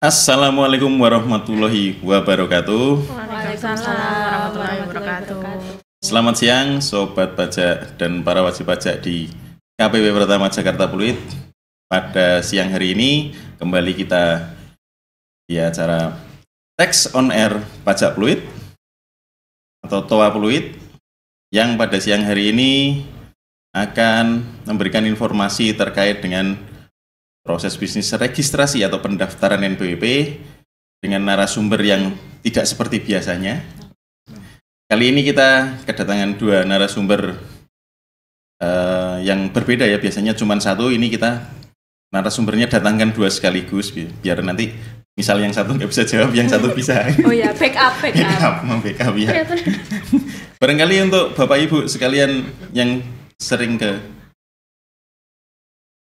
Assalamualaikum warahmatullahi wabarakatuh. Waalaikumsalam warahmatullahi wabarakatuh. Selamat siang Sobat Pajak dan para wajib pajak di KPP Pertama Jakarta Pluit. Pada siang hari ini kembali kita di acara Tax on Air Pajak Pluit atau TOA Pluit yang pada siang hari ini akan memberikan informasi terkait dengan proses bisnis registrasi atau pendaftaran NPWP dengan narasumber yang tidak seperti biasanya. Kali ini kita kedatangan dua narasumber yang berbeda ya, biasanya cuma satu, ini kita narasumbernya datangkan dua sekaligus biar nanti misal yang satu nggak bisa jawab, yang satu bisa. Oh ya, backup ya. Barangkali untuk Bapak Ibu sekalian yang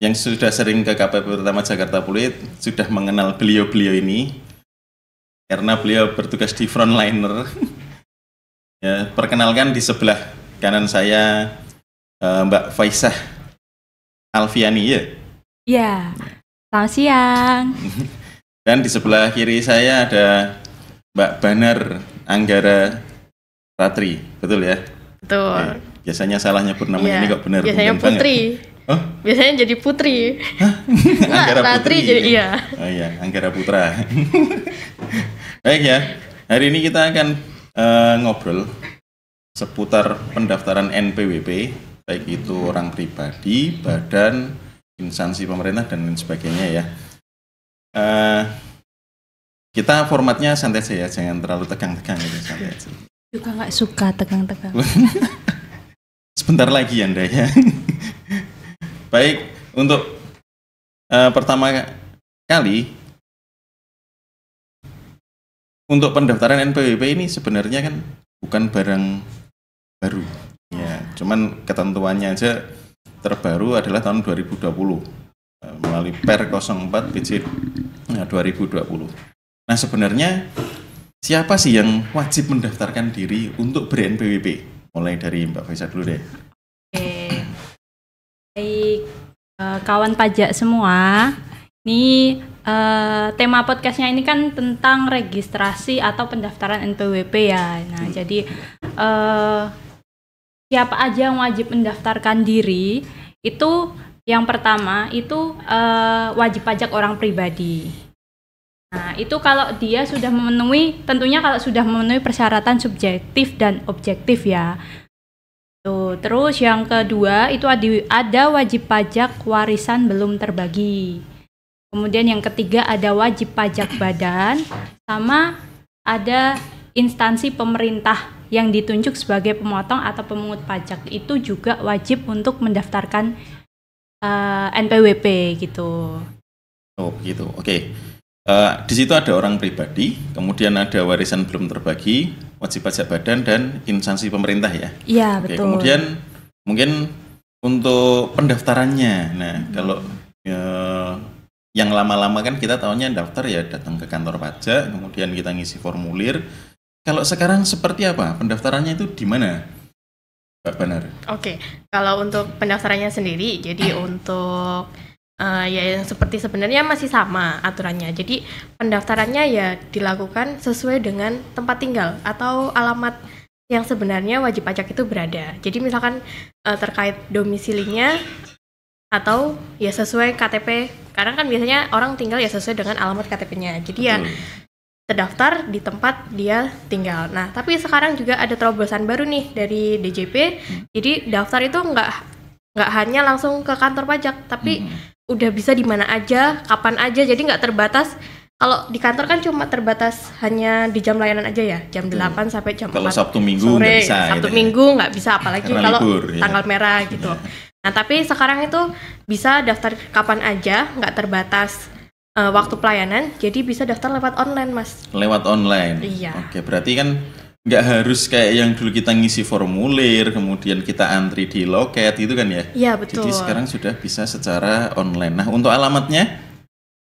sudah sering ke KPP Pertama Jakarta Pluit sudah mengenal beliau-beliau ini karena beliau bertugas di frontliner. Ya, perkenalkan di sebelah kanan saya Mbak Faisah Alfiani ya. Ya, selamat siang. Dan di sebelah kiri saya ada Mbak Banar Anggara Ratri, betul ya? Betul. Biasanya salah nyebut namanya ini kok benar. Biasanya Putri. Oh? Biasanya jadi Putri. Anggara Putri jadi iya. Oh iya, Anggara Putra. Baik ya, hari ini kita akan ngobrol seputar pendaftaran NPWP, baik itu orang pribadi, badan, instansi pemerintah dan lain sebagainya ya. Kita formatnya santai saja, jangan terlalu tegang-tegang gitu, santai aja. Juga nggak suka tegang-tegang. Sebentar lagi Anda ya. Baik, untuk pertama kali untuk pendaftaran NPWP ini sebenarnya kan bukan barang baru ya, cuman ketentuannya aja terbaru adalah tahun 2020 melalui Per 04 PJ 2020. Nah, sebenarnya siapa sih yang wajib mendaftarkan diri untuk ber-NPWP? Mulai dari Mbak Faisal dulu deh. Baik, kawan pajak semua, ini tema podcastnya ini kan tentang registrasi atau pendaftaran NPWP ya. Nah, jadi siapa aja yang wajib mendaftarkan diri? Itu yang pertama itu wajib pajak orang pribadi. Nah, itu kalau dia sudah memenuhi, tentunya kalau sudah memenuhi persyaratan subjektif dan objektif ya. Tuh, terus yang kedua itu ada wajib pajak warisan belum terbagi. Kemudian yang ketiga ada wajib pajak badan, sama ada instansi pemerintah yang ditunjuk sebagai pemotong atau pemungut pajak, itu juga wajib untuk mendaftarkan NPWP gitu. Oh begitu, oke. Di situ ada orang pribadi, kemudian ada warisan belum terbagi, wajib pajak badan dan instansi pemerintah ya. Iya, betul. Kemudian mungkin untuk pendaftarannya, nah kalau yang lama-lama kan kita tahunya daftar ya datang ke kantor pajak, kemudian kita ngisi formulir. Kalau sekarang seperti apa pendaftarannya, itu di mana, Mbak Banar? Oke, kalau untuk pendaftarannya sendiri, jadi untuk ya seperti sebenarnya masih sama aturannya. Jadi pendaftarannya ya dilakukan sesuai dengan tempat tinggal atau alamat yang sebenarnya wajib pajak itu berada. Jadi misalkan terkait domisilinya atau ya sesuai KTP, karena kan biasanya orang tinggal ya sesuai dengan alamat KTP-nya. Jadi ya terdaftar di tempat dia tinggal. Nah, tapi sekarang juga ada terobosan baru nih dari DJP. Jadi daftar itu nggak hanya langsung ke kantor pajak, tapi udah bisa di mana aja, kapan aja, jadi nggak terbatas. Kalau di kantor kan cuma terbatas hanya di jam layanan aja ya, jam 8 sampai jam 4 kalau Sabtu Minggu sore. nggak bisa, Sabtu gitu Minggu nggak bisa, apalagi karena kalau libur, tanggal merah gitu. Nah, tapi sekarang itu bisa daftar kapan aja, nggak terbatas waktu pelayanan, jadi bisa daftar lewat online, Mas. Lewat online? Iya. Oke, berarti kan nggak harus kayak yang dulu kita ngisi formulir, kemudian kita antri di loket gitu kan ya? Iya, betul. Jadi sekarang sudah bisa secara online. Nah, untuk alamatnya?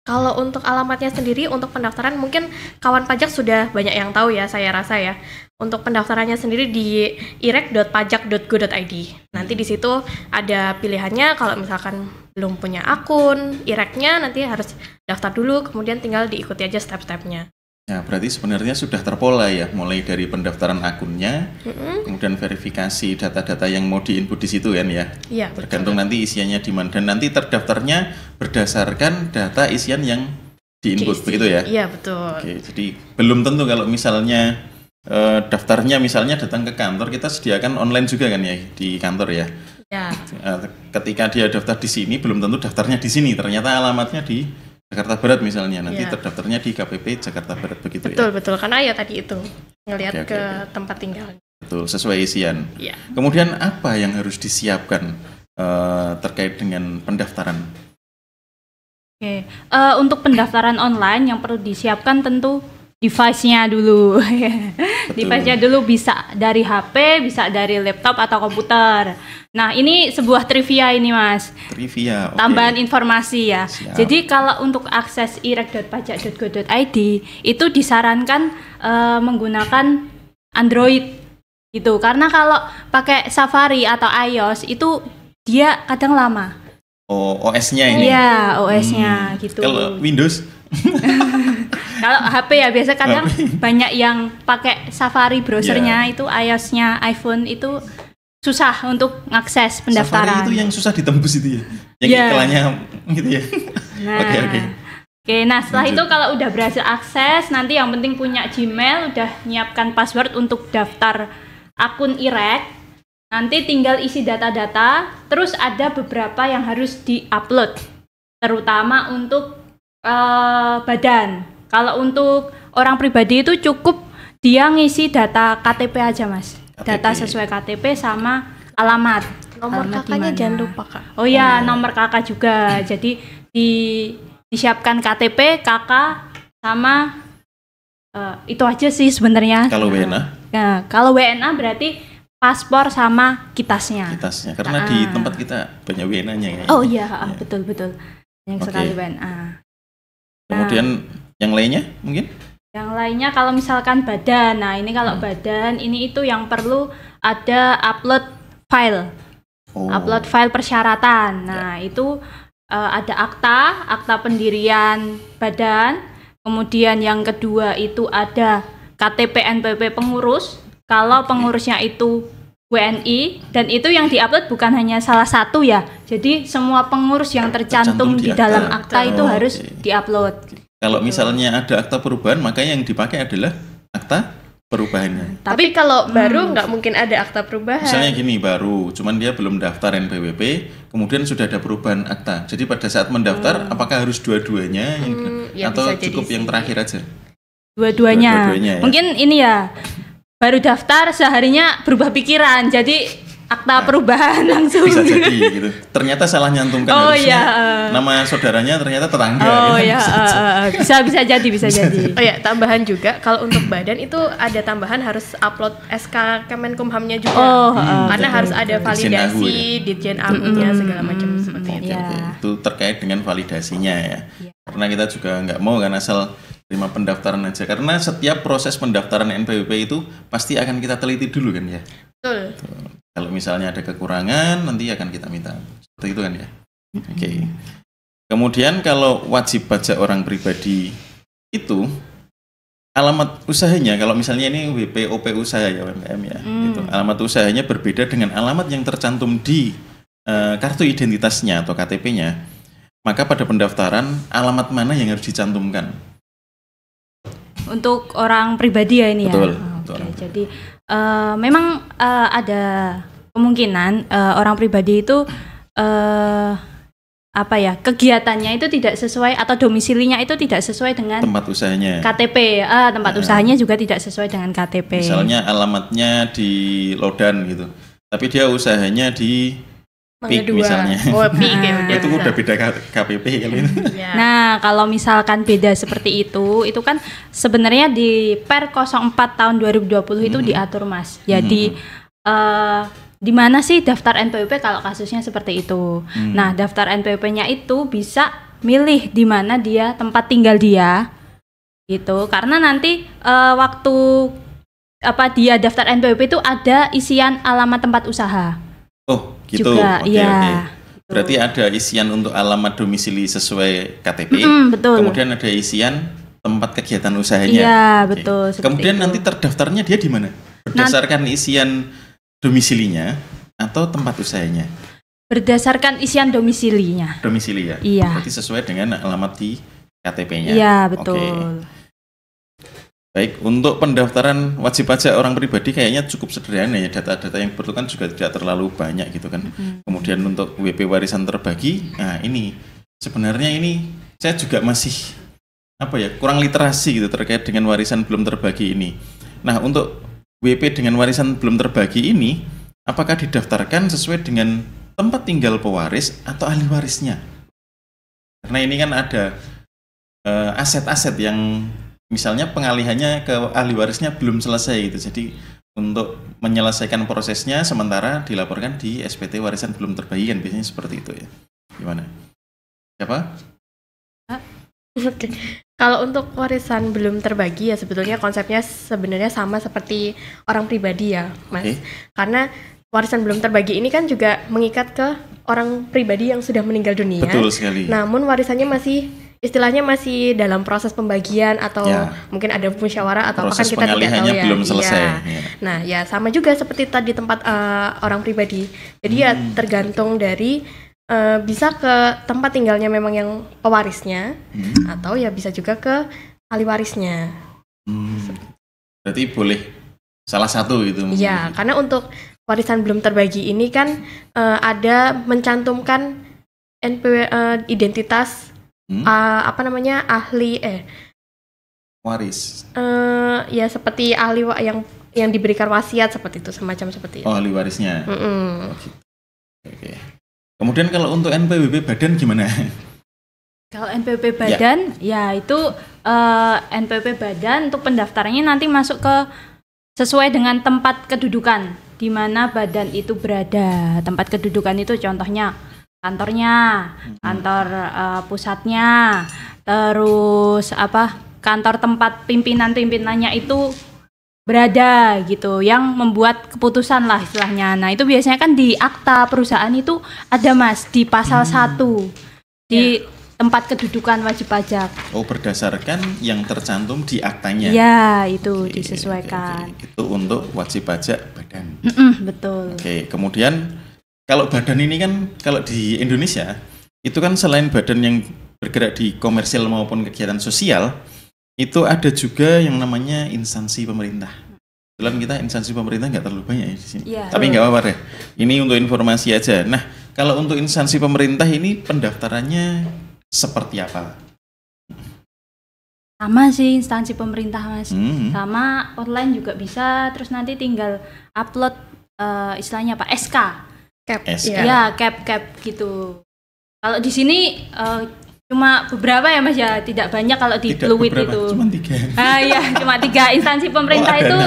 Kalau untuk alamatnya sendiri, untuk pendaftaran mungkin kawan pajak sudah banyak yang tahu ya, saya rasa ya. Untuk pendaftarannya sendiri di irek.pajak.go.id. Nah, Nanti di situ ada pilihannya, kalau misalkan belum punya akun IREK-nya nanti harus daftar dulu, kemudian tinggal diikuti aja step-stepnya. Ya, berarti sebenarnya sudah terpola ya, mulai dari pendaftaran akunnya, kemudian verifikasi data-data yang mau diinput di situ kan ya. Iya, Tergantung nanti isiannya di mana, dan nanti terdaftarnya berdasarkan data isian yang diinput, Diisi. begitu ya? Iya, betul. Oke, jadi belum tentu kalau misalnya daftarnya misalnya datang ke kantor, kita sediakan online juga kan ya di kantor ya. Ya, Ketika dia daftar di sini, belum tentu daftarnya di sini. Ternyata alamatnya di Jakarta Barat misalnya, nanti Ya. terdaftarnya di KPP Jakarta Barat, begitu betul ya. betul, karena ya tadi itu ngelihat Oke, ke oke. tempat tinggal. Betul, sesuai isian. Iya. Kemudian apa yang harus disiapkan terkait dengan pendaftaran? Oke, untuk pendaftaran online yang perlu disiapkan tentu device-nya dulu. Device-nya dulu bisa dari HP, bisa dari laptop atau komputer. Nah, ini sebuah trivia ini, Mas. Trivia. oke. Tambahan informasi ya. Siap. Jadi kalau untuk akses irek.pajak.go.id itu disarankan menggunakan Android gitu. Karena kalau pakai Safari atau iOS itu dia kadang lama. Oh, OS-nya ini. Iya, OS-nya gitu. Kalau Windows, Kalau HP ya biasa kadang banyak yang pakai Safari browsernya itu iOS-nya iPhone itu susah untuk ngakses pendaftaran. Safari itu yang susah ditembus itu ya. Yang Iya. iklannya gitu ya. Nah, Oke. nah setelah Lanjut. itu kalau udah berhasil akses, nanti yang penting punya Gmail, udah nyiapkan password untuk daftar akun IREK. Nanti tinggal isi data-data, terus ada beberapa yang harus di-upload, terutama untuk badan. Kalau untuk orang pribadi itu cukup dia ngisi data KTP aja, Mas. KTP. Data sesuai KTP sama alamat. Nomor Alamat kakaknya di mana. jangan lupa, Kak. Oh ya, nomor kakak juga. Jadi disiapkan KTP, kakak sama itu aja sih sebenarnya. Kalau WNA, Nah, kalau WNA berarti paspor sama kitasnya. kitasnya. Karena di tempat kita banyak WNA-nya ya. Oh iya, betul. Yang Oke. sekali WNA. Kemudian yang lainnya mungkin? Yang lainnya kalau misalkan badan. Nah, ini kalau badan ini itu yang perlu ada upload file. Oh, Upload file persyaratan. Nah, itu ada akta pendirian badan. Kemudian yang kedua itu ada KTP NPWP pengurus. Kalau pengurusnya itu WNI, dan itu yang diupload bukan hanya salah satu ya. Jadi semua pengurus yang tercantum Tercantum di di dalam akta. akta itu Oh, harus oke. diupload. Kalau misalnya ada akta perubahan, maka yang dipakai adalah akta perubahannya. Tapi kalau baru nggak mungkin ada akta perubahan. Misalnya gini, baru, cuman dia belum daftar NPWP, kemudian sudah ada perubahan akta. Jadi pada saat mendaftar, apakah harus dua-duanya ya atau bisa jadi cukup yang sih. terakhir aja? Dua-duanya. Dua-duanya ya. Mungkin ini ya, baru daftar seharinya berubah pikiran, jadi akta perubahan langsung. Bisa jadi gitu. Ternyata salah nyantumkan, Oh, harusnya iya, nama saudaranya ternyata tetangga. Oh gitu. ya, bisa jadi. Oh ya, tambahan juga kalau untuk badan itu ada tambahan harus upload SK Kemenkumhamnya juga. Oh, Karena harus ada Dirjen validasi, Ahu ya? Dirjen Ahu-nya segala macam seperti Oke, itu. Ya. oke. Itu terkait dengan validasinya ya. Ya. Karena kita juga nggak mau kan asal terima pendaftaran aja. Karena setiap proses pendaftaran NPWP itu pasti akan kita teliti dulu kan ya. Betul. Kalau misalnya ada kekurangan, nanti akan kita minta. Seperti itu kan ya. Oke. Kemudian kalau wajib pajak orang pribadi itu alamat usahanya, kalau misalnya ini WPOP usaha ya, UMKM ya, gitu. Alamat usahanya berbeda dengan alamat yang tercantum di kartu identitasnya atau KTP-nya. Maka pada pendaftaran alamat mana yang harus dicantumkan? Untuk orang pribadi ya ini Betul, ya. untuk Oke, orang jadi memang ada kemungkinan orang pribadi itu kegiatannya itu tidak sesuai atau domisilinya itu tidak sesuai dengan Tempat usahanya. KTP. Tempat usahanya juga tidak sesuai dengan KTP. Misalnya alamatnya di Lodan gitu. Tapi dia usahanya di Mangga PIK dua. misalnya. Oh, PIK ya udah. Itu udah beda KPP kali itu. Ya. Nah, kalau misalkan beda seperti itu kan sebenarnya di Per 04 tahun 2020 itu diatur, Mas. Jadi di mana sih daftar NPWP kalau kasusnya seperti itu. Nah, daftar NPWP-nya itu bisa milih di mana dia tempat tinggal dia. Gitu. Karena nanti waktu dia daftar NPWP itu ada isian alamat tempat usaha. Oh, gitu. juga. Oke, Iya. oke. Gitu. Berarti ada isian untuk alamat domisili sesuai KTP. Betul. Kemudian ada isian tempat kegiatan usahanya. Iya, Oke. betul. seperti Kemudian itu. nanti terdaftarnya dia di mana? Berdasarkan isian domisilinya atau tempat usahanya? Berdasarkan isian domisilinya. Domisili ya? Iya. Berarti sesuai dengan alamat di KTP-nya. Iya, Oke. betul. Baik, untuk pendaftaran wajib pajak orang pribadi kayaknya cukup sederhana ya. Data-data yang diperlukan juga tidak terlalu banyak gitu kan. Kemudian untuk WP warisan terbagi, nah ini sebenarnya ini saya juga masih kurang literasi gitu terkait dengan warisan belum terbagi ini. Nah, untuk WP dengan warisan belum terbagi ini, apakah didaftarkan sesuai dengan tempat tinggal pewaris atau ahli warisnya? Karena ini kan ada aset-aset yang misalnya pengalihannya ke ahli warisnya belum selesai gitu. Jadi untuk menyelesaikan prosesnya sementara dilaporkan di SPT warisan belum terbagi kan biasanya seperti itu ya. Gimana? Siapa? Oke. Kalau untuk warisan belum terbagi ya sebetulnya konsepnya sebenarnya sama seperti orang pribadi ya, Mas. Oke. Karena warisan belum terbagi ini kan juga mengikat ke orang pribadi yang sudah meninggal dunia. Betul sekali. Namun warisannya istilahnya masih dalam proses pembagian atau Ya. mungkin ada musyawarah atau bahkan Proses kita tidak tahu pengalihannya ya. belum selesai. Iya. Ya. Nah, ya sama juga seperti tadi tempat orang pribadi. Jadi ya tergantung dari bisa ke tempat tinggalnya memang yang pewarisnya atau ya bisa juga ke ahli warisnya. Berarti boleh salah satu gitu. Iya, karena untuk warisan belum terbagi ini kan ada mencantumkan NPW identitas ahli waris. Ya seperti ahli yang diberikan wasiat seperti itu, semacam seperti itu. Oh, ahli warisnya. Mm-mm. Oh, gitu. Oke. Kemudian kalau untuk NPWP badan gimana? Kalau NPWP badan, ya itu NPWP badan untuk pendaftarannya nanti masuk ke sesuai dengan tempat kedudukan di mana badan itu berada. Tempat kedudukan itu contohnya kantornya, kantor pusatnya, terus kantor tempat pimpinan-pimpinannya itu berada gitu, yang membuat keputusan lah istilahnya. Nah itu biasanya kan di akta perusahaan itu ada Mas, di pasal 1 di tempat kedudukan wajib pajak. Oh, berdasarkan yang tercantum di aktanya. Ya itu Oke, disesuaikan. oke. Itu untuk wajib pajak badan. Betul. Oke, kemudian kalau badan ini kan kalau di Indonesia itu kan selain badan yang bergerak di komersial maupun kegiatan sosial, itu ada juga yang namanya instansi pemerintah. Kebetulan kita instansi pemerintah nggak terlalu banyak ya di sini. Iya. Tapi nggak apa-apa deh. Ini untuk informasi aja. Nah, kalau untuk instansi pemerintah ini pendaftarannya seperti apa? Sama sih instansi pemerintah Mas. Hmm. Sama online juga bisa, terus nanti tinggal upload istilahnya apa? SK. Cap. SK. Iya. Ya, cap gitu. Kalau di sini cuma beberapa ya Mas ya, tidak banyak kalau di Tidak Pluit beberapa, itu. cuma 3. Iya, cuma 3 instansi pemerintah Oh, ada itu.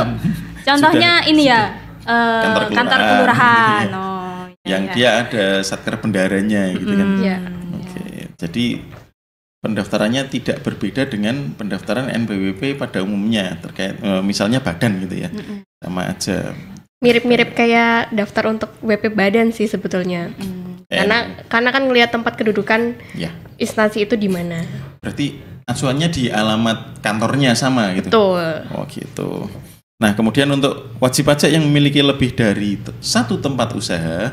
6. Contohnya ini ya, Kantor kantor kelurahan. kelurahan. Iya. Oh, Yang ya. dia ada satker bendaranya gitu kan. Iya. Oke, jadi pendaftarannya tidak berbeda dengan pendaftaran NPWP pada umumnya terkait misalnya badan gitu ya. Sama aja. Mirip-mirip kayak daftar untuk WP badan sih sebetulnya. Karena kan ngelihat tempat kedudukan Ya, instansi itu di mana. berarti acuannya di alamat kantornya sama gitu. Betul. Oh gitu. Nah, kemudian untuk wajib pajak yang memiliki lebih dari satu tempat usaha,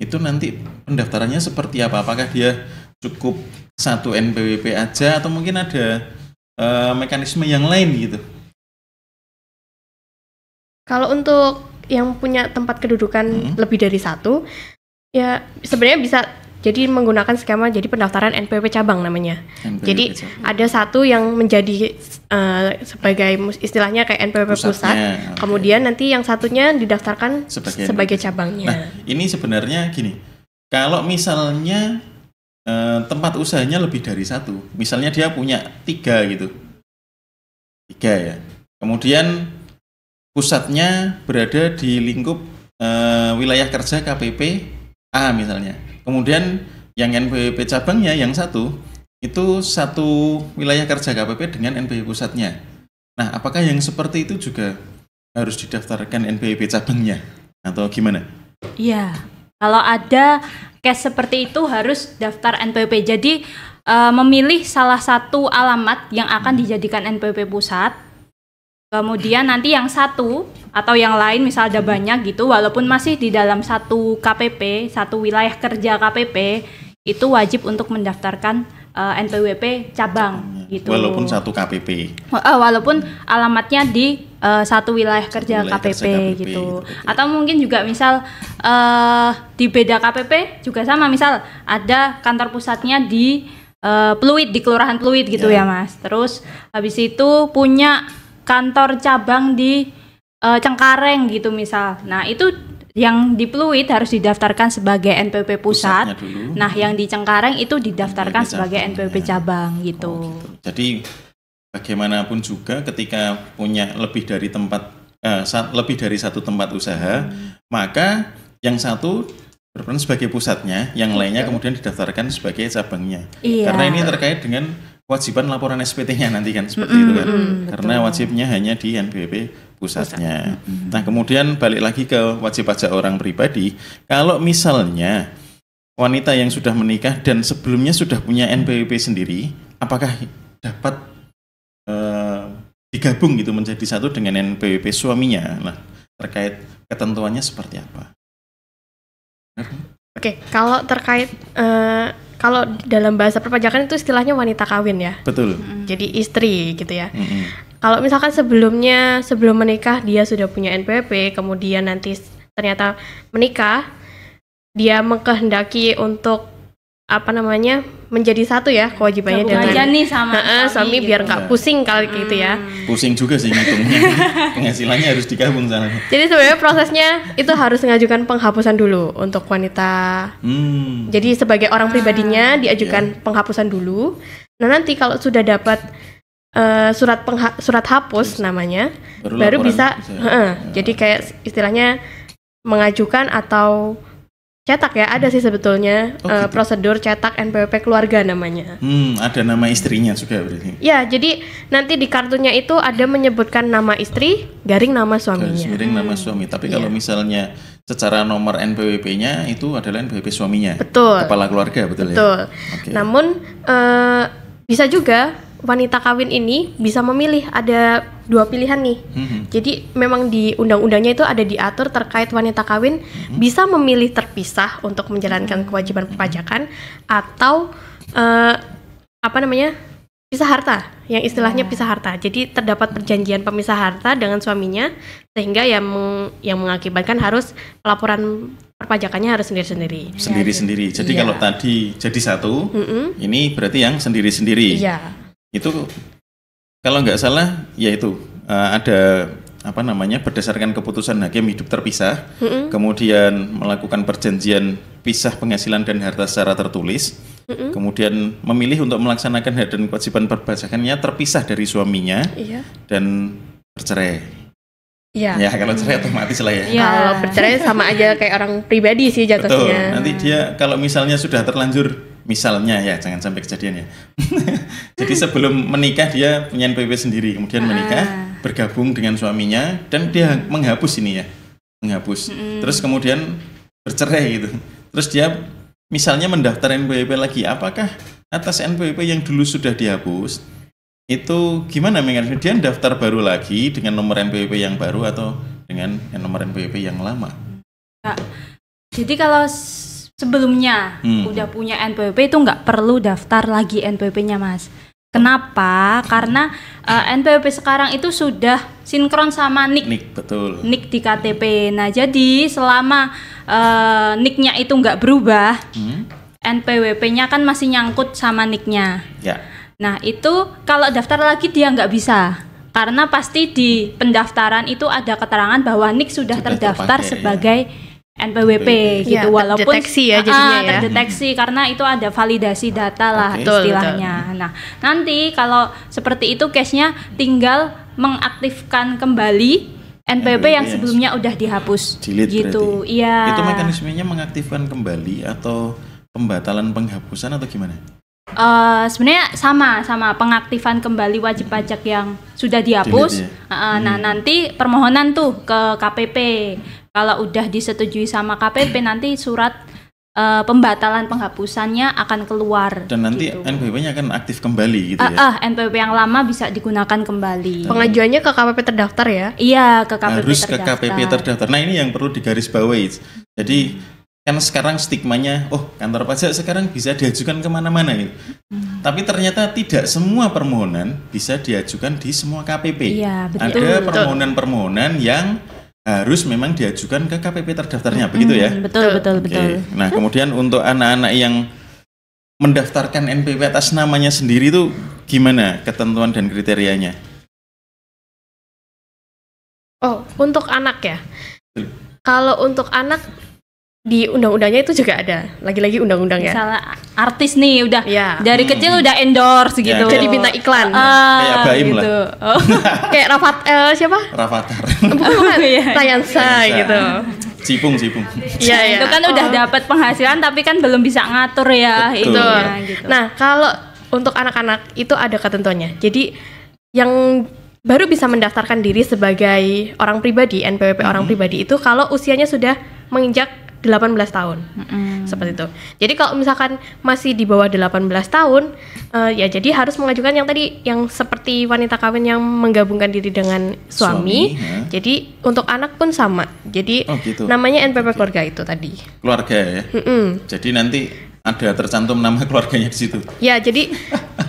itu nanti pendaftarannya seperti apa? Apakah dia cukup satu NPWP aja atau mungkin ada mekanisme yang lain gitu? Kalau untuk yang punya tempat kedudukan lebih dari satu, ya sebenarnya bisa jadi menggunakan skema jadi pendaftaran NPWP cabang namanya. NPWP Jadi cabang. ada satu yang menjadi sebagai istilahnya kayak NPWP pusat, Pusatnya, oke. kemudian nanti yang satunya didaftarkan NPWP. sebagai cabangnya. Nah, ini sebenarnya gini, kalau misalnya tempat usahanya lebih dari satu, misalnya dia punya 3 gitu, 3 ya, kemudian pusatnya berada di lingkup wilayah kerja KPP A misalnya, kemudian yang NPWP cabangnya yang satu, itu satu wilayah kerja KPP dengan NPWP pusatnya. Nah, apakah yang seperti itu juga harus didaftarkan NPWP cabangnya atau gimana? Iya. Kalau ada case seperti itu harus daftar NPWP. Jadi memilih salah satu alamat yang akan dijadikan NPWP pusat. Kemudian nanti yang satu atau yang lain misal ada banyak gitu, walaupun masih di dalam satu KPP, satu wilayah kerja KPP, itu wajib untuk mendaftarkan NPWP cabang gitu. Walaupun satu KPP. Walaupun alamatnya di satu wilayah kerja KPP gitu. Atau mungkin juga misal di beda KPP juga sama, misal ada kantor pusatnya di Pluit, di Kelurahan Pluit gitu ya Mas. Terus habis itu punya kantor cabang di Cengkareng gitu misal. Nah itu yang di Pluit harus didaftarkan sebagai NPWP pusat. Nah yang di Cengkareng itu didaftarkan sebagai NPWP cabang gitu. Jadi bagaimanapun juga ketika punya lebih dari satu tempat usaha, maka yang satu berperan sebagai pusatnya, yang lainnya kemudian didaftarkan sebagai cabangnya. Karena ini terkait dengan kewajiban laporan SPT-nya nanti kan seperti itu kan. Karena wajibnya hanya di NPWP pusatnya. Nah, kemudian balik lagi ke wajib pajak orang pribadi. Kalau misalnya wanita yang sudah menikah dan sebelumnya sudah punya NPWP sendiri, apakah dapat digabung gitu menjadi satu dengan NPWP suaminya? Nah, terkait ketentuannya seperti apa? Oke, kalau terkait kalau dalam bahasa perpajakan itu istilahnya wanita kawin ya. Betul. Jadi istri gitu ya. Kalau misalkan sebelum menikah dia sudah punya NPWP, kemudian nanti ternyata menikah, dia mengkehendaki untuk menjadi satu ya kewajibannya dengan nih sama suami gitu. Biar nggak pusing kali gitu ya. Pusing juga sih ngitungnya. Penghasilannya harus digabung sana. Jadi sebenarnya prosesnya itu harus mengajukan penghapusan dulu untuk wanita. Jadi sebagai orang pribadinya diajukan penghapusan dulu. Nah nanti kalau sudah dapat surat hapus namanya, baru bisa. Jadi kayak istilahnya mengajukan atau cetak ya, ada sih sebetulnya prosedur cetak NPWP keluarga namanya. Ada nama istrinya juga berarti. Ya, jadi nanti di kartunya itu ada menyebutkan nama istri, garing nama suaminya. Garing nama suami. Tapi kalau misalnya secara nomor NPWP-nya itu adalah NPWP suaminya. Betul. Kepala keluarga, betul ya? Betul. Namun bisa juga wanita kawin ini bisa memilih, ada 2 pilihan nih. Jadi memang di undang-undangnya itu ada diatur terkait wanita kawin bisa memilih terpisah untuk menjalankan kewajiban perpajakan atau pisah harta, yang istilahnya pisah harta. Jadi terdapat perjanjian pemisah harta dengan suaminya sehingga yang mengakibatkan harus pelaporan perpajakannya harus sendiri-sendiri. Sendiri-sendiri. Jadi kalau tadi jadi satu, ini berarti yang sendiri-sendiri. Iya. Itu kalau nggak salah yaitu ada berdasarkan keputusan hakim hidup terpisah, kemudian melakukan perjanjian pisah penghasilan dan harta secara tertulis, kemudian memilih untuk melaksanakan hak dan kewajiban perpajakannya terpisah dari suaminya, dan bercerai. Ya kalau cerai otomatis lah ya. Kalau bercerai sama aja kayak orang pribadi sih jatuhnya. Betul. Nanti dia kalau misalnya sudah terlanjur, misalnya ya jangan sampai kejadian ya. Jadi sebelum menikah dia punya NPWP sendiri, kemudian menikah, bergabung dengan suaminya dan dia menghapus ini ya. Terus kemudian bercerai gitu. Terus dia misalnya mendaftar NPWP lagi, apakah atas NPWP yang dulu sudah dihapus itu gimana mekanisme? Dia daftar baru lagi dengan nomor NPWP yang baru atau dengan nomor NPWP yang lama? Jadi kalau sebelumnya udah punya NPWP itu nggak perlu daftar lagi NPWP-nya Mas. Kenapa? Karena NPWP sekarang itu sudah sinkron sama NIK. Betul. NIK di KTP. Nah jadi selama NIK-nya itu nggak berubah, NPWP-nya kan masih nyangkut sama NIK-nya. Ya. Nah itu kalau daftar lagi dia nggak bisa. Karena pasti di pendaftaran itu ada keterangan bahwa NIK sudah terdaftar sebagai NPWP gitu, walaupun terdeteksi ya jadinya terdeteksi karena itu ada validasi data lah istilahnya. Nah nanti kalau seperti itu case-nya tinggal mengaktifkan kembali NPWP yang sebelumnya udah dihapus. Delete gitu. Berarti. Iya. Itu mekanismenya mengaktifkan kembali atau pembatalan penghapusan atau gimana? Sebenarnya sama pengaktifan kembali wajib pajak yang sudah dihapus. Nah nanti permohonan tuh ke KPP. kalau udah disetujui sama KPP nanti surat pembatalan penghapusannya akan keluar. Dan nanti gitu. NPWP-nya akan aktif kembali gitu ya. NPWP yang lama bisa digunakan kembali. Pengajuannya ke KPP terdaftar ya? Iya, ke KPP Harus terdaftar. ke KPP terdaftar. Nah, ini yang perlu digarisbawahi. Jadi kan sekarang stigmanya, kantor pajak sekarang bisa diajukan kemana-mana gitu. Tapi ternyata tidak semua permohonan bisa diajukan di semua KPP. Iya, betul. Ada permohonan-permohonan yang harus memang diajukan ke KPP terdaftarnya, begitu ya? Betul. Oke. Nah, kemudian untuk anak-anak yang mendaftarkan NPWP atas namanya sendiri itu gimana ketentuan dan kriterianya? Oh, untuk anak ya? Kalau untuk anak di undang-undangnya itu juga ada. Lagi-lagi undang-undang ya. Misalnya artis nih udah Iya. dari kecil udah endorse Ya, gitu. Jadi bintang iklan. Kayak Baim lah. gitu. Oh. Kayak siapa? Rafathar. Bukan, Iya. Rayansa gitu. Cipung. Iya, iya. Itu kan udah dapat penghasilan tapi kan belum bisa ngatur ya Betul. itunya gitu. Nah, kalau untuk anak-anak itu ada ketentuannya. Jadi yang baru bisa mendaftarkan diri sebagai orang pribadi, NPWP orang pribadi itu kalau usianya sudah menginjak 18 tahun. Seperti itu. Jadi kalau misalkan masih di bawah 18 tahun, ya jadi harus mengajukan yang tadi, yang seperti wanita kawin yang menggabungkan diri dengan suami. ya. Jadi untuk anak pun sama. Jadi gitu. namanya NPWP keluarga itu tadi. Keluarga ya. Jadi nanti ada tercantum nama keluarganya di situ. Ya, jadi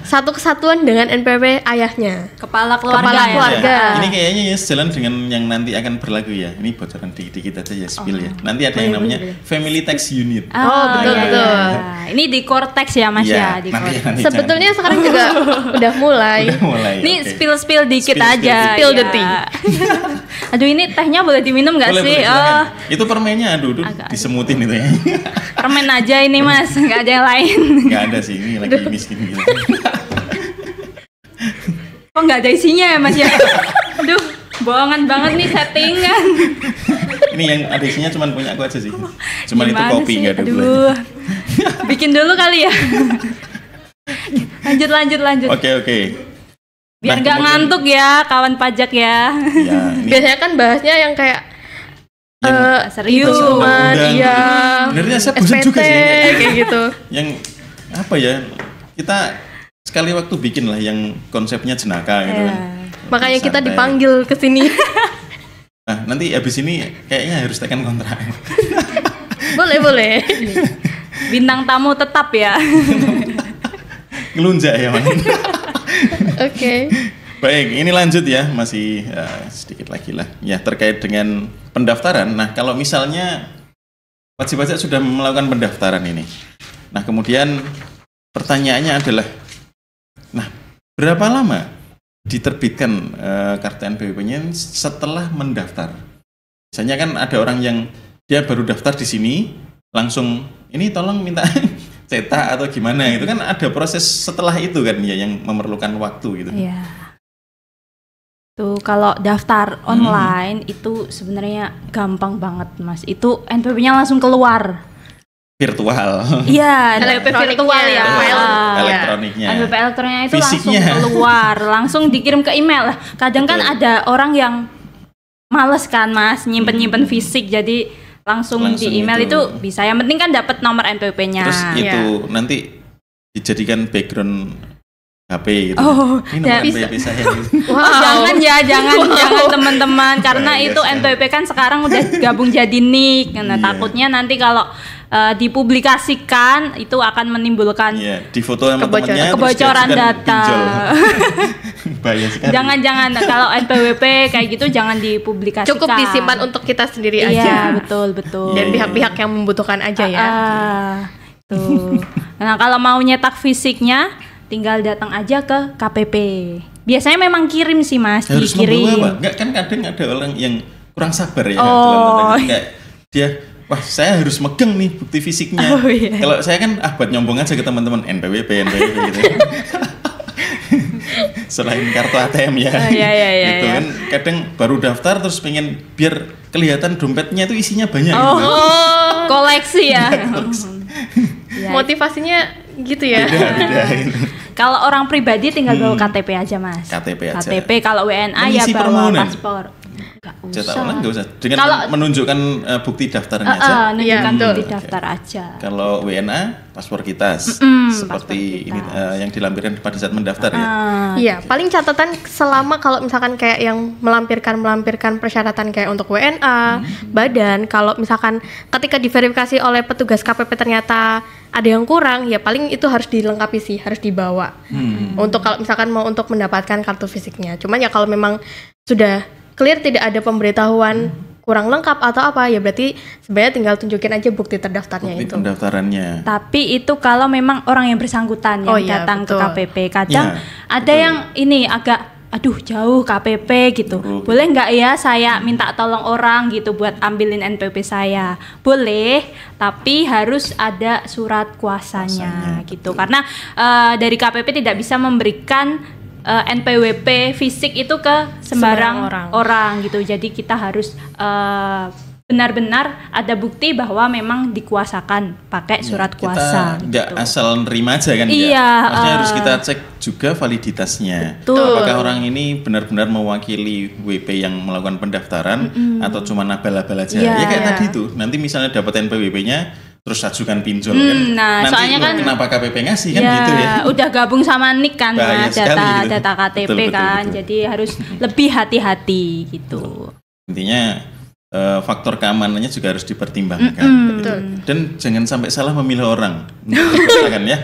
satu kesatuan dengan NPWP ayahnya. Kepala keluarga. Kepala ya. keluarga. Ini kayaknya ya sejalan dengan yang nanti akan berlaku ya. Ini bocoran dikit-dikit aja ya, spill ya. Nanti ada yang namanya Family Tax Unit. Oh, betul, iya, betul. iya. Ini di Cortex ya Mas Iya, ya, di nanti- Cortex. nanti Sebetulnya sekarang juga udah mulai. Udah mulai. Ini oke. spill dikit Spill aja. dikit. Spill the ya. tea. Aduh, ini tehnya boleh diminum nggak Boleh, sih? boleh, Oh, silakan. Itu permennya aduh Agak- disemutin itu ya. permen aja ini Mas, nggak ada yang lain. Nggak ada sih, ini lagi miskin gitu. Kok nggak ada isinya ya Mas ya? Aduh, bohongan banget nih settingan. Ini yang ada isinya cuma punya aku aja sih. Cuman itu Gimana kopi sih? nggak ada Aduh. gulanya. Bikin dulu kali ya. Lanjut. Oke. Biar Nah, nggak kemudian- ngantuk ya kawan pajak ya. Ya, ini Biasanya kan bahasnya yang kayak Serius. cuman undang-undang. iya. Sebenarnya saya bosan SPT juga sih. kayak gitu. Yang apa ya? Kita sekali waktu bikin lah yang konsepnya jenaka gitu kan. Makanya kita Santai. dipanggil ke sini. Nah, nanti habis ini kayaknya harus tekan kontrak. Boleh. Bintang tamu tetap ya. Ngelunjak ya, Man. Oke. Baik, ini lanjut ya, masih sedikit lagi lah. Ya, terkait dengan pendaftaran. Nah, kalau misalnya wajib pajak sudah melakukan pendaftaran ini. Nah, kemudian pertanyaannya adalah, nah, berapa lama diterbitkan kartu NPWP-nya setelah mendaftar? Misalnya kan ada orang yang dia baru daftar di sini, langsung ini tolong minta cetak atau gimana, itu kan ada proses setelah itu kan ya yang memerlukan waktu gitu. Iya. Tuh kalau daftar online itu sebenarnya gampang banget Mas. Itu NPWP-nya langsung keluar. Virtual. Iya, NPWP Elektroniknya, virtual ya. file. Elektroniknya. NPWP elektroniknya itu Fisiknya. langsung keluar, langsung dikirim ke email lah. Kadang kan Betul. ada orang yang males kan Mas nyimpen fisik, jadi langsung Langsung di email itu. itu bisa. Yang penting kan dapat nomor NPWP-nya. Terus Iya. itu nanti dijadikan background HP gitu. Oh, Ini nomor ya, bisa. NPWP saya gitu. Wow. Oh, jangan ya, jangan teman-teman, karena Bahaya itu sekali. NPWP kan sekarang udah gabung jadi NIK. Nah, Iya. takutnya nanti kalau dipublikasikan itu akan menimbulkan Iya, difoto sama Kebocoran. temennya terus kebocoran diajukan data. pinjol. Bahaya sekali. Jangan kalau NPWP kayak gitu jangan dipublikasikan. Cukup disimpan untuk kita sendiri Iya, aja. betul. Dan Iya. pihak-pihak yang membutuhkan aja ya. Tuh. Nah, kalau mau nyetak fisiknya tinggal datang aja ke KPP. Biasanya memang kirim sih Mas, Harus dikirim. membawa, Pak. Enggak kan kadang ada orang yang kurang sabar ya Oh. dalam tanda kutip. Kayak dia wah saya harus megang nih bukti fisiknya. Oh, iya. Kalau saya kan buat nyombong aja ke teman-teman NPWP gitu. Selain kartu ATM ya. Iya, Gitu iya. kan kadang baru daftar terus pengen biar kelihatan dompetnya itu isinya banyak Oh, gitu. koleksi ya. Ya. Motivasinya gitu ya. Beda. Kalau orang pribadi tinggal bawa KTP aja Mas. KTP aja. KTP kalau WNA ya Mengisi bawa permohonan. paspor. Nggak Cetak usah. online nggak usah. Dengan Kalau- menunjukkan bukti daftarnya aja. Nunjukkan Iya, bukti betul. daftar aja. Kalau WNA, paspor kita seperti paspor ini kita. yang dilampirkan pada saat mendaftar ya. Iya, paling catatan selama kalau misalkan kayak yang melampirkan persyaratan kayak untuk WNA, badan, kalau misalkan ketika diverifikasi oleh petugas KPP ternyata ada yang kurang, ya paling itu harus dilengkapi sih, harus dibawa. Untuk kalau misalkan mau untuk mendapatkan kartu fisiknya. Cuman ya kalau memang sudah clear tidak ada pemberitahuan kurang lengkap atau apa, ya berarti sebenarnya tinggal tunjukin aja bukti terdaftarnya Bukti itu. pendaftarannya. Tapi itu kalau memang orang yang bersangkutan yang Oh iya, datang betul. ke KPP. Kadang Iya, ada betul. yang ini agak aduh jauh KPP gitu. Jauh. Boleh nggak ya saya minta tolong orang gitu buat ambilin NPWP saya? Boleh, tapi harus ada surat kuasanya gitu. betul. Karena dari KPP tidak bisa memberikan NPWP fisik itu ke sembarang Sembarang orang gitu. Jadi kita harus benar-benar ada bukti bahwa memang dikuasakan pakai surat kuasa. Kita nggak gitu. asal nerima aja kan Iya, ya. Maksudnya harus kita cek juga validitasnya. Betul. Apakah orang ini benar-benar mewakili WP yang melakukan pendaftaran atau cuma nabal-nabal aja. Iya. Ya kayak Iya. tadi tuh. Nanti misalnya dapat NPWP-nya terus ajukan pinjol kan. nah, Nanti soalnya loh, kan- kenapa KPP ngasih kan gitu ya. Udah gabung sama NIK kan Bahaya sekali data gitu. data KTP Betul, betul, kan. betul. Jadi harus lebih hati-hati gitu. Intinya faktor keamanannya juga harus dipertimbangkan. Betul. Dan jangan sampai salah memilih orang untuk dipaksakan ya.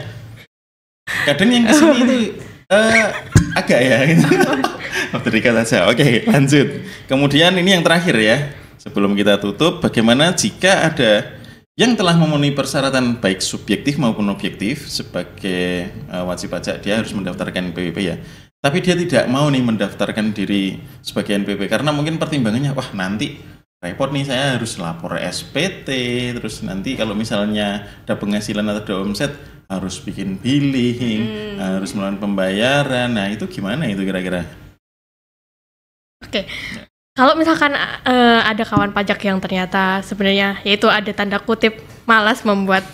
Kadang yang kesini itu agak ya. Terikat aja. Oke, lanjut. Kemudian ini yang terakhir ya. Sebelum kita tutup, bagaimana jika ada yang telah memenuhi persyaratan baik subjektif maupun objektif sebagai wajib pajak, dia harus mendaftarkan NPWP ya. Tapi dia tidak mau nih mendaftarkan diri sebagai NPWP karena mungkin pertimbangannya, wah nanti repot nih saya harus lapor SPT, terus nanti kalau misalnya ada penghasilan atau ada omset harus bikin billing, harus melakukan pembayaran. Nah itu gimana itu kira-kira? Oke. Kalau misalkan ada kawan pajak yang ternyata sebenarnya yaitu ada tanda kutip malas membuat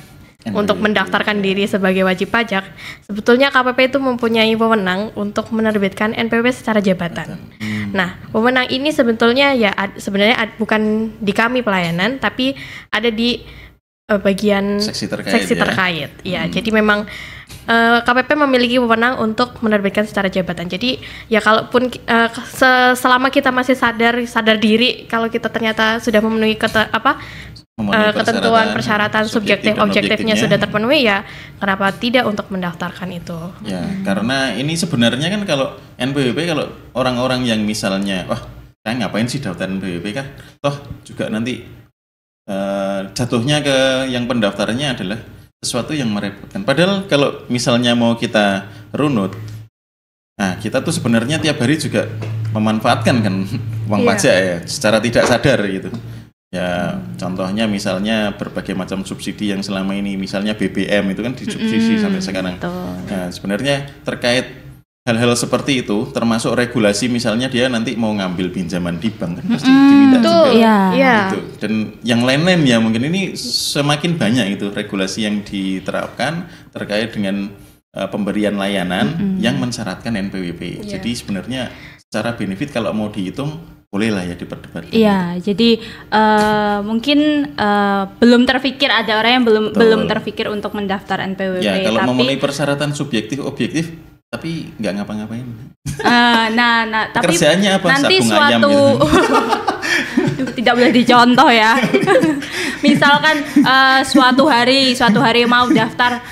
untuk mendaftarkan diri sebagai wajib pajak, sebetulnya KPP itu mempunyai wewenang untuk menerbitkan NPWP secara jabatan. Nah, wewenang ini sebetulnya ya sebenarnya bukan di kami pelayanan, tapi ada di bagian Seksi terkait seksi ya? terkait. Ya, jadi memang KPP memiliki wewenang untuk menerbitkan secara jabatan. Jadi ya kalaupun selama kita masih sadar diri kalau kita ternyata sudah memenuhi Memenuhi ketentuan persyaratan subjektif dan objektifnya sudah terpenuhi, ya kenapa tidak untuk mendaftarkan itu? Ya, karena ini sebenarnya kan kalau NPWP, kalau orang-orang yang misalnya, wah saya ngapain sih daftar NPWP kah? Toh juga nanti jatuhnya ke yang pendaftarannya adalah sesuatu yang merepotkan. Padahal kalau misalnya mau kita runut, nah kita tuh sebenarnya tiap hari juga memanfaatkan kan uang Iya. pajak ya, secara tidak sadar gitu. Ya, contohnya misalnya berbagai macam subsidi yang selama ini, misalnya BBM itu kan disubsidi sampai sekarang. Betul. Nah, sebenarnya terkait hal-hal seperti itu, termasuk regulasi misalnya dia nanti mau ngambil pinjaman di bank kan pasti diminta juga. Iya. Iya. Gitu. Dan yang lain-lain ya mungkin ini semakin banyak itu regulasi yang diterapkan terkait dengan pemberian layanan yang mensyaratkan NPWP. Iya. Jadi sebenarnya secara benefit kalau mau dihitung bolehlah ya diperdebatkan. Iya, jadi mungkin belum terpikir, ada orang yang Betul. belum terpikir untuk mendaftar NPWP, Ya, kalau tapi memenuhi persyaratan subjektif objektif tapi nggak ngapa-ngapain. tapi Pekerjaannya apa? nanti Sabung ayam suatu gitu. Duh, tidak boleh dicontoh ya. Misalkan suatu hari mau daftar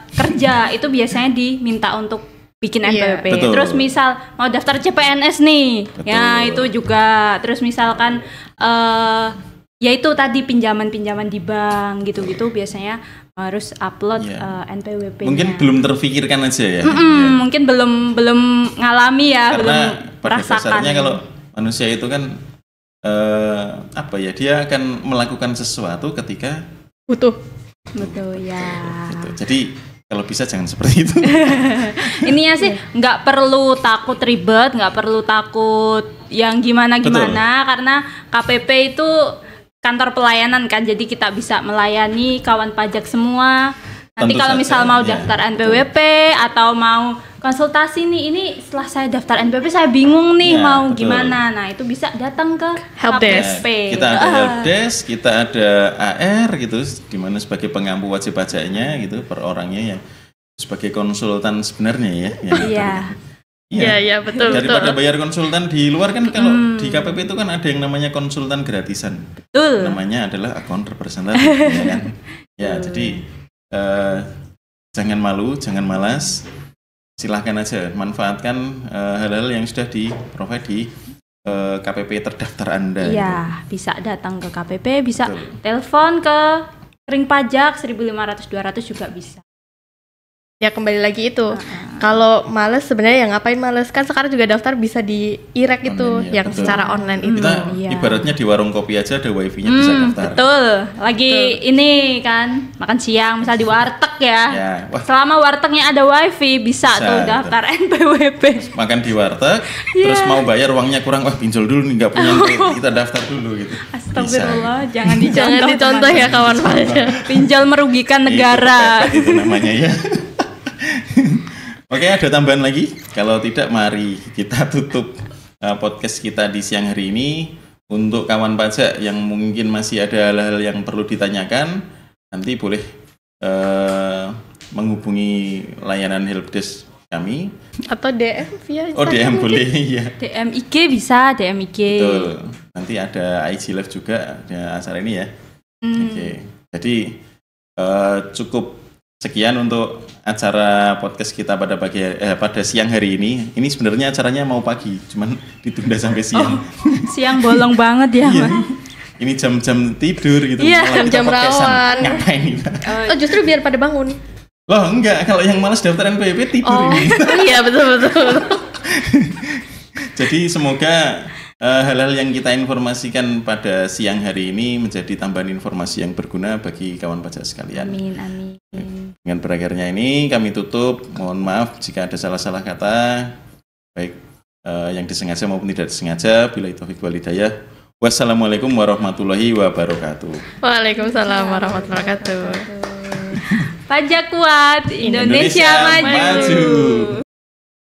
kerja, itu biasanya diminta untuk bikin Iya. NPWP. Betul. Terus misal mau daftar CPNS nih, Betul. ya itu juga. Terus misalkan ya itu tadi pinjaman-pinjaman di bank gitu-gitu biasanya harus upload Iya. NPWP-nya. Mungkin belum terfikirkan aja ya. Mungkin belum ngalami ya, belum Karena pada merasakan. dasarnya kalau manusia itu kan dia akan melakukan sesuatu ketika Butuh. betul ya. gitu. Jadi kalau bisa jangan seperti itu. Ininya sih nggak perlu takut ribet, nggak perlu takut yang gimana-gimana, karena KPP itu kantor pelayanan kan, jadi kita bisa melayani kawan pajak semua. Nanti Tentu kalau saja, misal mau ya. daftar NPWP atau mau konsultasi nih, ini setelah saya daftar NPWP saya bingung nih Ya, mau betul. gimana. Nah, itu bisa datang ke Helpdesk. KPP. Kita ada helpdesk, kita ada AR gitu, di mana sebagai pengampu wajib pajaknya gitu per orangnya ya, sebagai konsultan sebenarnya ya. Iya. Iya, betul. Daripada bayar konsultan di luar kan, kalau di KPP itu kan ada yang namanya konsultan gratisan. Betul. Namanya adalah akun representatif, ya kan? Ya, jadi jangan malu, jangan malas. Silahkan aja manfaatkan hal-hal yang sudah di-provide di KPP terdaftar Anda. Iya, bisa datang ke KPP, bisa Betul. telepon ke ring pajak 1.500-200 juga bisa. Ya kembali lagi itu. Kalau males sebenarnya ya ngapain males? Kan sekarang juga daftar bisa di IREK itu Online, ya, yang betul. secara online itu. Kita Iya. ibaratnya di warung kopi aja ada wifi-nya bisa daftar. Betul. Lagi ini kan makan siang misal di warteg ya. Ya, wah, Selama wartegnya ada wifi bisa Bisa, tuh betul. daftar NPWP. makan di warteg, terus mau bayar uangnya kurang, wah pinjol dulu nih, nggak punya duit, kita daftar dulu gitu. Astagfirullah, jangan Jangan dicontoh ya kawan pajak. Pinjol merugikan negara. Itu namanya ya. Oke, ada tambahan lagi? Kalau tidak, mari kita tutup podcast kita di siang hari ini. Untuk kawan pajak yang mungkin masih ada hal-hal yang perlu ditanyakan, nanti boleh menghubungi layanan helpdesk kami. Atau DM via Oh, Instagram DM mungkin. boleh, ya. DM IG bisa, DM IG. Betul. Nanti ada IG Live juga ada acara ini ya. Oke. Jadi cukup sekian untuk acara podcast kita pada siang hari ini. Ini sebenarnya acaranya mau pagi, cuman ditunda sampai siang. Siang bolong banget ya, Iya. Mas. Ini jam-jam tidur gitu. Iya, Malah kita jam podcastan. rawan. Ngapain ini? Oh justru biar pada bangun. Loh, enggak. Kalau yang malas daftar NPWP tidur Oh ini. iya betul. Jadi semoga hal-hal yang kita informasikan pada siang hari ini menjadi tambahan informasi yang berguna bagi kawan pajak sekalian. Amin, amin. Dengan berakhirnya ini kami tutup. Mohon maaf jika ada salah-salah kata, baik yang disengaja maupun tidak disengaja. Bila taufik wal hidayah. Wassalamualaikum warahmatullahi wabarakatuh. Waalaikumsalam warahmatullahi wabarakatuh. Pajak kuat, Indonesia, maju.